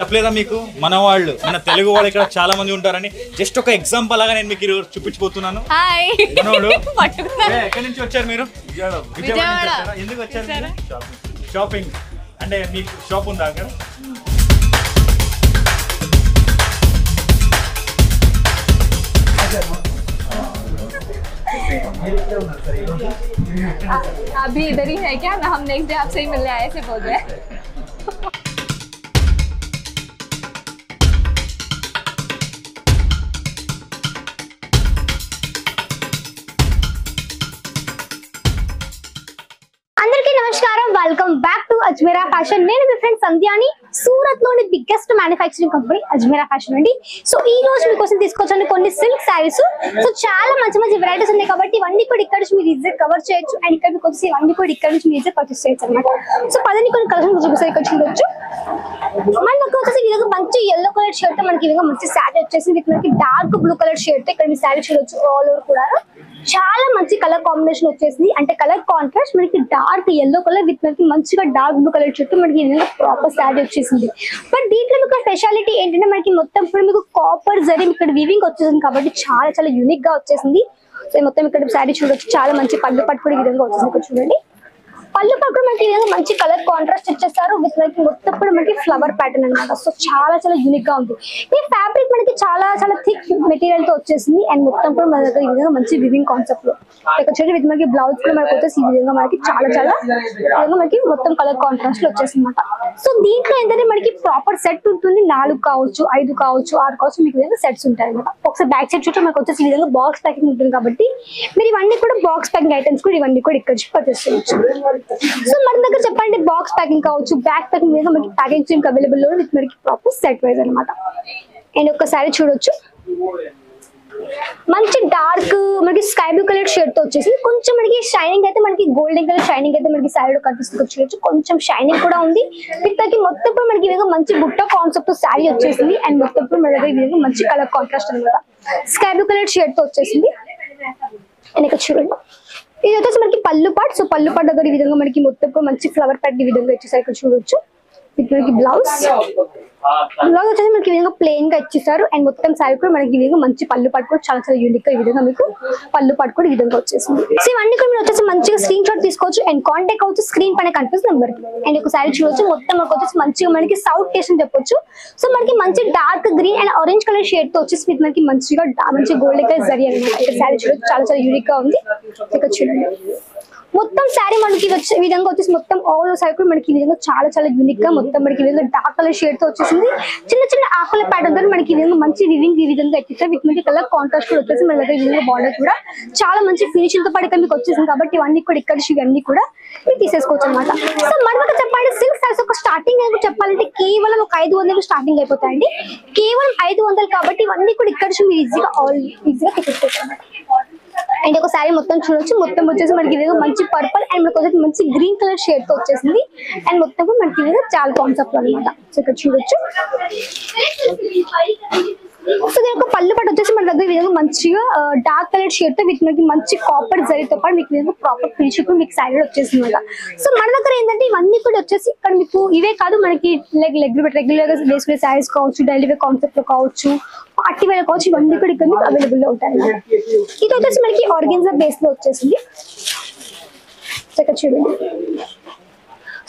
చెప్పలేదా మీకు మన వాళ్ళు మన తెలుగు వాళ్ళు ఇక్కడ చాలా మంది ఉంటారని జస్ట్ ఒక ఎగ్జాంపుల్ లాగా నేను మీకు చూపించబోతున్నాను. హాయ్ మనోడు ఎక్కడి నుంచి వచ్చారు మీరు? విజయవాడ. ఎందుకు వచ్చారు? షాపింగ్ అంటే మీకు షాప్ ఉందా అక్కడ? अभी इधर ही है क्या? हम नेक्स्ट डे आपसे ही मिलने आए थे बोल रहे हैं. నమస్కారం, welcome back to Ajmeera fashion. నేను మీ ఫ్రెండ్ సంధ్యాని, సూరత్ లోని biggest manufacturing company Ajmeera fashion అండి. సో ఈ రోజు మీకోసం తీసుకొచ్చాను కొన్ని సిల్క్ శారీస్. సో చాలా మంచి మంచి వెరైటీస్ ఉన్నాయి కాబట్టి ఇవన్నీ కూడా ఇక్కడ నుంచి మీరు ఈజీగా కవర్ చేయొచ్చు. అండ్ ఇక్కడ మీకు వచ్చి ఇవన్నీ కూడా ఇక్కడ నుంచి మీరు ఈజీగా పర్చేస్ చేయొచ్చు అనమాట. సో పదని కొన్ని కలెక్షన్ చూపిస్తారు, ఇక్కడ చూడొచ్చు. మనకు వచ్చేసి ఈ విధంగా మంచి ఎల్లో కలర్ షర్ట్, మనకి ఈ విధంగా మంచి శారీ వచ్చేసి మనకి డార్క్ బ్లూ కలర్ షర్ట్ ఇక్కడ మీ శారీ చూడొచ్చు. ఆల్ ఓవర్ కూడా చాలా మంచి కలర్ కాంబినేషన్ వచ్చేసింది. అంటే కలర్ కాంట్రాస్ట్ మనకి డార్క్ ఎల్లో కలర్ విత్ మనకి మంచిగా డార్క్ బ్లూ కలర్ చుట్టూ మనకి ప్రాపర్ శారీ వచ్చేసింది. బట్ దీంట్లో మీకు స్పెషాలిటీ ఏంటంటే మనకి మొత్తం కూడా మీకు కాపర్ జరీ ఇక్కడ వీవింగ్ వచ్చేసింది కాబట్టి చాలా చాలా యూనిక్ గా వచ్చేసింది. సో మొత్తం ఇక్కడ శారీ చూడొచ్చు, చాలా మంచి పళ్ళు పట్టు కూడా ఈ విధంగా వచ్చేసింది. ఇక్కడ చూడండి, పళ్ళు పట్టు మనకి ఈ విధంగా మంచి కలర్ కాంట్రాస్ట్ ఇచ్చేస్తారు విత్ మనకి మొత్తం కూడా మనకి ఫ్లవర్ ప్యాటర్న్ అనమాట. సో చాలా చాలా యూనిక్ గా ఉంది. ఈ ఫ్యాబ్రిక్ మనకి చాలా చాలా థిక్ మెటీరియల్ తో వచ్చేసింది. అండ్ మొత్తం కూడా మన దగ్గర ఈ విధంగా మంచి వివింగ్ కాన్సెప్ట్ లో ఇక్కడ చూడండి. విత్ మనకి బ్లౌజ్ కూడా మనకి వచ్చేసి ఈ విధంగా మనకి చాలా చాలా విధంగా మనకి మొత్తం కలర్ కాంట్రాస్ట్ లో వచ్చేసింది అనమాట. సో దీంట్లో ఏంటంటే మనకి ప్రాపర్ సెట్ ఉంటుంది. 4 కావచ్చు, 5 కావచ్చు, 6 కావచ్చు, మీకు విధంగా సెట్స్ ఉంటాయి అనమాట. ఒకసారి బ్యాక్ సైడ్ చుట్టూ మనకు వచ్చేసి ఈ విధంగా బాక్స్ ప్యాకింగ్ ఉంటుంది కాబట్టి మీరు ఇవన్నీ కూడా బాక్స్ ప్యాకింగ్ ఐటమ్స్ కూడా ఇవన్నీ కూడా ఇక్కడ పర్చేస్ చేయొచ్చు. సో మన దగ్గర చెప్పండి బాక్స్ ప్యాకింగ్ కావచ్చు, బ్యాక్ ప్యాకింగ్ మీద మనకి ప్యాకింగ్ అవైలబుల్ లో విత్ మనకి ప్రాపర్ సెట్ వైజ్ అనమాట. అండ్ ఒక్కసారి చూడొచ్చు, మంచి డార్క్ మనకి స్కై బ్లూ కలర్ షర్ట్ తో వచ్చేసి కొంచెం మనకి షైనింగ్ అయితే మనకి గోల్డెన్ కలర్ షైనింగ్ అయితే మనకి శారీలో కనిపిస్తుంది. చూడొచ్చు, కొంచెం షైనింగ్ కూడా ఉంది. వీటికి మొత్తం కూడా మనకి విధంగా మంచి బుట్ట కాన్సెప్ట్ తో శారీ వచ్చేసింది. అండ్ మొత్తం కూడా మన దగ్గర విధంగా మంచి కలర్ కాంట్రాస్ట్ అనమాట. స్కై బ్లూ కలర్ షర్ట్ తో వచ్చేసింది. అండ్ ఇక్కడ చూడండి, ఇది వచ్చేసి మనకి పళ్ళు పాట్. సో పళ్ళు పాట్ దగ్గర ఈ విధంగా మనకి మొత్తం కూడా మంచి ఫ్లవర్ ప్యాట్ ఈ విధంగా ఇచ్చేసారు. ఇక్కడ చూడొచ్చు, మనకి బ్లౌజ్ వచ్చేసి మనకి ఈ విధంగా ప్లెయిన్ గా ఇచ్చేసారు. అండ్ మొత్తం శారీ కూడా మనకి ఈ విధంగా మంచి పళ్ళు పాటు కూడా చాలా చాలా యూనిక్ గా ఈ విధంగా మీకు పళ్ళు పాటు కూడా ఈ విధంగా వచ్చేసింది. సో ఇవన్నీ కూడా మీరు వచ్చేసి మంచిగా స్క్రీన్ షాట్ తీసుకోవచ్చు. అండ్ కాంటాక్ట్ అవచ్చు స్క్రీన్ పైన కనిపిస్తుంది నెంబర్ కి. అండ్ ఒక శారీ చూడొచ్చు, మొత్తం మనకు వచ్చేసి మంచిగా మనకి సౌత్ టేస్ట్ అని చెప్పొచ్చు. సో మనకి మంచి dark green and orange colour shade తో వచ్చేసి మీకు మనకి మంచిగా మంచి గోల్డెన్ కలర్ జరీ అనమాట. ఇక్కడ శారీ చూడొచ్చు, చాలా చాలా యూనిక్ గా ఉంది. ఇక్కడ చూడండి, మొత్తం శారీ మనకి వచ్చే విధంగా వచ్చేసి మొత్తం ఆల్ శారీ కూడా మనకి ఈ విధంగా చాలా చాలా యూనిక్ గా మొత్తం మనకి ఈ విధంగా డార్క్ కలర్ షేడ్ తో వచ్చేసింది. చిన్న చిన్న ఆకుల ప్యాటర్న్ తో మనకి ఈ విధంగా మంచి వివింగ్ ఈ విధంగా ఇచ్చేసారు. విత్ మనకి కలర్ కాంట్రాస్ట్ కూడా వచ్చేసి మన దగ్గర ఈ విధంగా బార్డర్ కూడా చాలా మంచి ఫినిషింగ్ తో పాటు మీకు వచ్చేసింది కాబట్టి ఇవన్నీ కూడా ఇక్కడ ఇవన్నీ కూడా మీరు తీసేసుకోవచ్చు అనమాట. సో మనకు చెప్పండి సిల్క్ సారీస్ ఒక స్టార్టింగ్ అయితే చెప్పాలంటే కేవలం ఒక 500 స్టార్టింగ్ అయిపోతాయండి. కేవలం 500 కాబట్టి ఇవన్నీ కూడా ఇక్కడ మీరు ఈజీగా తీసేసుకోవచ్చు అనమాట. అండ్ ఒక శారీ మొత్తం చూడొచ్చు, మొత్తం వచ్చేసి మనకి ఇదిగో మంచి పర్పుల్ అండ్ మనకి వచ్చేసి మంచి గ్రీన్ కలర్ షేడ్ తో వచ్చేసింది. అండ్ మొత్తం కూడా మనకి ఇదిగో చాలా కాన్సెప్ట్ అనమాట. సో ఇక్కడ చూడొచ్చు, సో దీని ఒక పళ్ళు పట్టు వచ్చేసి మన దగ్గర ఈ విధంగా మంచిగా డార్క్ కలర్ షేడ్ తో వీటి మనకి మంచి కాపర్ జరీతో పాటు మీకు విధంగా ప్రాపర్ ఫినిష్ కూడా మీకు శారీ వచ్చేసింది అనమాట. సో మన దగ్గర ఏంటంటే ఇవన్నీ కూడా వచ్చేసి ఇక్కడ మీకు ఇవే కాదు, మనకి రెగ్యులర్ గా వేసుకునే శారీస్ కావచ్చు, డైలీ వేర్ కాన్సెప్ట్ లో కావచ్చు, పార్టీ వేర్ కావచ్చు, ఇవన్నీ కూడా ఇక్కడ మీకు అవైలబుల్ లో ఉంటాయి అనమాట. ఇది వచ్చేసి మనకి ఆర్గెన్జా బేస్ లో వచ్చేసింది. చూడండి,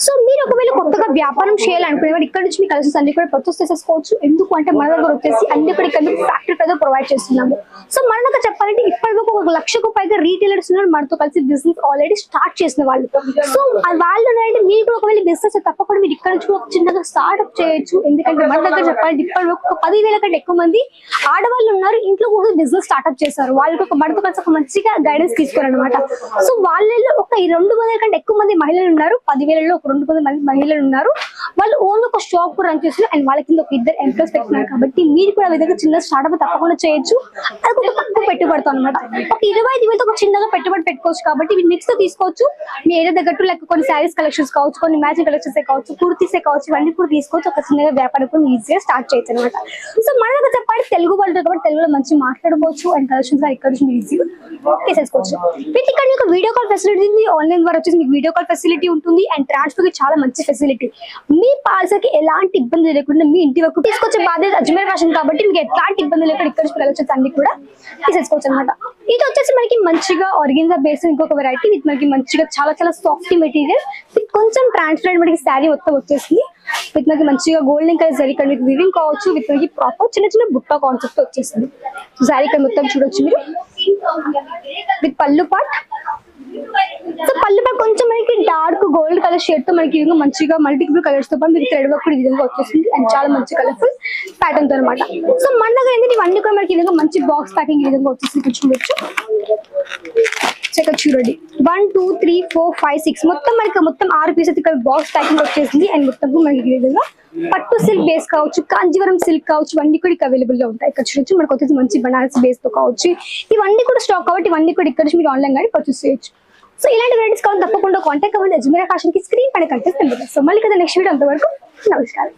సో మీరు ఒకవేళ కొత్తగా వ్యాపారం చేయాలనుకునే ఇక్కడ నుంచి మీ కలెక్షన్స్ అన్ని కూడా పర్చేస్ చేసేసుకోవచ్చు. ఎందుకు అంటే మన దగ్గర వచ్చేసి అన్ని కూడా ఇక్కడ ఫ్యాక్టరీ పైన ప్రొవైడ్ చేస్తున్నాము. సో మన దగ్గర చెప్పాలంటే ఇప్పటివరకు 1 లక్షకు పైగా రీటైలర్స్ ఉన్నారు మనతో కలిసి బిజినెస్ ఆల్రెడీ స్టార్ట్ చేసిన వాళ్ళు. సో వాళ్ళు అంటే మీరు కూడా ఒకవేళ బిజినెస్ తప్పకుండా మీరు ఇక్కడ నుంచి ఒక చిన్నగా స్టార్ట్అప్ చేయొచ్చు. ఎందుకంటే మన దగ్గర చెప్పాలంటే ఇప్పటివరకు 10,000 కంటే ఎక్కువ మంది ఆడవాళ్ళు ఉన్నారు ఇంట్లో కూడా బిజినెస్ స్టార్ట్అప్ చేశారు. వాళ్ళకి ఒక మనతో కలిసి ఒక మంచిగా గైడెన్స్ తీసుకోరనమాట. సో వాళ్ళలో ఒక 200 కంటే ఎక్కువ మంది మహిళలు ఉన్నారు. 10,000లో 200 మంది మహిళలు ఉన్నారు. వాళ్ళు ఓన్ ఒక షాప్ కూడా రన్ చేస్తున్నారు. అండ్ వాళ్ళ కింద ఒక 2 ఎంప్లాయీస్ పెట్టుకున్నారు కాబట్టి మీరు కూడా విధంగా చిన్న స్టార్ట్అప్ తప్పకుండా చేయొచ్చు. అది ఒక తక్కువ పెట్టుబడితో అనమాట. ఒక 25,000తో ఒక చిన్నగా పెట్టుబడి పెట్టుకోవచ్చు కాబట్టి మీరు మిక్స్ తో తీసుకోవచ్చు. మీ ఏరియా తగ్గట్టు లైక్ కొన్ని శారీస్ కలెక్షన్స్ కావచ్చు, కొన్ని మ్యాచింగ్ కలెక్షన్స్ కావచ్చు, కుర్తీసే కావచ్చు, ఇవన్నీ కూడా తీసుకోవచ్చు. ఒక చిన్నగా వ్యాపారం కూడా ఈజీగా స్టార్ట్ చేయొచ్చు అనమాట. సో మన దగ్గర చెప్పాలి తెలుగు వాళ్ళు కాబట్టి తెలుగులో మంచి మాట్లాడుకోవచ్చు. అండ్ కలెక్షన్స్ ఇక్కడ నుంచి ఈజీగా తీసేసుకోవచ్చు. మీకు ఇక్కడ మీకు వీడియో కాల్ ఫెసిలిటీ ఉంది. ఆన్లైన్ ద్వారా వచ్చేసి మీకు వీడియో కాల్ ఫెసిలిటీ ఉంటుంది. అండ్ ట్రాన్స్పోర్ట్ ట్రాన్స్పోర్ట్ కి చాలా మంచి ఫెసిలిటీ. మీ పార్సల్ కి ఎలాంటి ఇబ్బంది లేకుండా మీ ఇంటి వరకు తీసుకొచ్చే బాధ్యత అజ్మీర్ ఫ్యాషన్ కాబట్టి మీకు ఎలాంటి ఇబ్బంది లేకుండా ఇక్కడ నుంచి వెళ్ళొచ్చు అన్ని కూడా తీసేసుకోవచ్చు అనమాట. ఇది వచ్చేసి మనకి మంచిగా ఆర్గెన్జా బేస్ ఇంకొక వెరైటీ విత్ మనకి మంచిగా చాలా చాలా సాఫ్ట్ మెటీరియల్ విత్ కొంచెం ట్రాన్స్పరెంట్ మనకి శారీ మొత్తం వచ్చేసింది. విత్ మనకి మంచిగా గోల్డెన్ కలర్ శారీ ఇక్కడ మీకు వివింగ్ కావచ్చు విత్ మనకి ప్రాపర్ చిన్న చిన్న బుట్ట కాన్సెప్ట్ వచ్చేసింది. సో శారీ ఇక్కడ మొత్తం చూడొచ్చు మీరు విత్ పళ్ళు పార్ట్. సో పళ్ళు పార్ట్ కొంచెం మనకి డార్క్ గోల్డ్ కలర్ షేడ్ తో మనకి మంచిగా మల్టిపుల్ కలర్స్ తో పాటు మీకు థ్రెడ్ వర్క్ కూడా ఈ విధంగా వచ్చేసింది అండ్ చాలా మంచి కలర్ఫుల్ ప్యాటర్న్ తో అనమాట. సో మన దగ్గర ఏంటంటే ఇవన్నీ కూడా మనకి ఈ విధంగా మంచి బాక్స్ ప్యాకింగ్ ఈ విధంగా వచ్చేసి చూడొచ్చు. ఇక్కడ చూడండి 1 2 3 4 5 6 మొత్తం మనకి మొత్తం 6 పీసెస్ ఇక్కడ బాక్స్ ప్యాకింగ్ వచ్చేసింది అండ్ మొత్తం మనకి ఈ విధంగా పట్టు సిల్క్ బేస్ కావచ్చు కాంజీవరం సిల్క్ కావచ్చు ఇవన్నీ కూడా అవైలబుల్ గా ఉంటాయి. ఇక్కడ చూడొచ్చు మనకు వచ్చేసి మంచి బనారస్ బేస్ తో కావచ్చు ఇవన్నీ కూడా స్టాక్ కాబట్టి ఇవన్నీ కూడా ఇక్కడ మీరు ఆన్లైన్ గానీ పర్చేస్ చేయొచ్చు. సో ఇలాంటి వెరైటీస్ కావాలి తప్పకుండా కాంటాక్ట్ అవ్వండి అజ్మీరా ఫ్యాషన్ కి స్క్రీన్ పైన కనిపిస్తుంది. సో మళ్ళీ కదా నెక్స్ట్ వీడియో అంతవరకు నమస్కారం.